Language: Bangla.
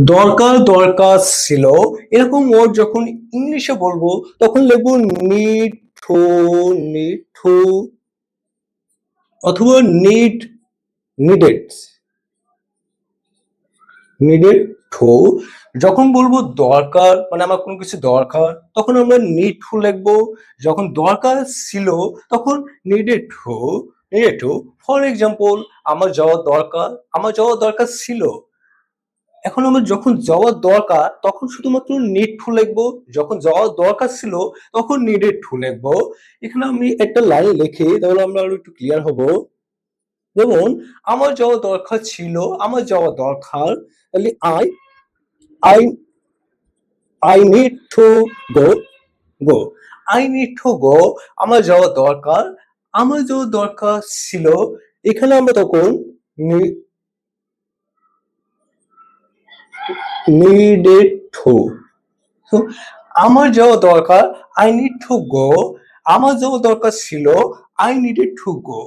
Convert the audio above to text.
দরকার দরকার ছিল এরকম ওয়ার্ড যখন ইংলিশে বলবো তখন লিখবো নিড টু, নিড টু, অথবা নিডেড, নিডেড টু। যখন বলবো দরকার মানে আমার কোনো কিছু দরকার তখন আমরা নিড টু লিখবো। যখন দরকার ছিল তখন needed to, needed to. For example, আমার যাওয়া দরকার ছিল। এখন আমার যখন যাওয়ার দরকার তখন শুধুমাত্র নিড টু লিখবো, যখন যাওয়ার দরকার ছিল তখন নিডেড টু লিখবো। এখানে আমি একটা লাইন লিখি তাহলে আমরা আরো একটু ক্লিয়ার হব। যেমন আমার যাওয়া দরকার ছিল, আমার যাওয়া দরকার, তাহলে I I need to go, go, I need to go. আমার যাওয়া দরকার, আমার যাওয়া দরকার ছিল। এখানে আমরা তখন নিডেড টু। তো আমার যাওয়া দরকার, আই নিড টু গো। আমার যাওয়া দরকার ছিল, আই নিডেড টু গো।